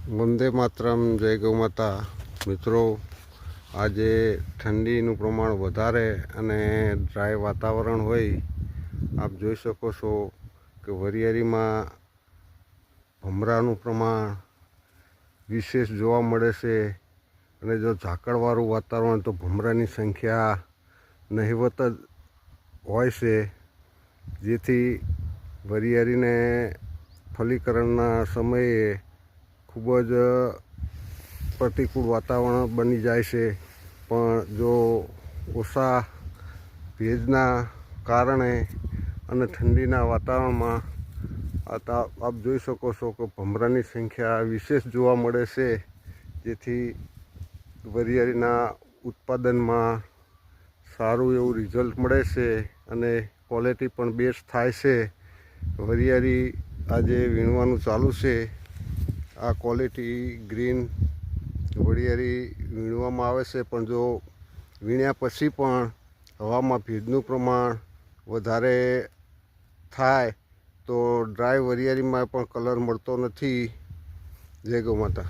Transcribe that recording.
વંદે માતરમ, જય ગૌ માતા. મિત્રો, આજે ઠંડીનું પ્રમાણ વધારે અને ડ્રાય વાતાવરણ હોય. આપ જોઈ શકો છો કે વરિયાળીમાં ભમરાનું પ્રમાણ વિશેષ જોવા મળે છે. અને જો ઝાકળવાળું વાતાવરણ તો ભમરાની સંખ્યા નહિવત જ હોય છે, જેથી વરિયાળીને ફલીકરણના સમયે ખૂબ જ પ્રતિકૂળ વાતાવરણ બની જાય છે. પણ જો ઓછા ભેજના કારણે અને ઠંડીના વાતાવરણમાં આપ જોઈ શકો છો કે ભમરાની સંખ્યા વિશેષ જોવા મળે છે, જેથી વરિયાળીના ઉત્પાદનમાં સારું એવું રિઝલ્ટ મળે છે અને ક્વોલિટી પણ બેસ્ટ થાય છે. વરિયાળી આજે વીણવાનું ચાલુ છે. આ ક્વોલિટી ગ્રીન વરિયાળી વીણવામાં આવે છે, પણ જો વીણ્યા પછી પણ હવામાં ભેજનું પ્રમાણ વધારે થાય તો ડ્રાય વરિયાળીમાં પણ કલર મળતો નથી. જય ગૌ માતા.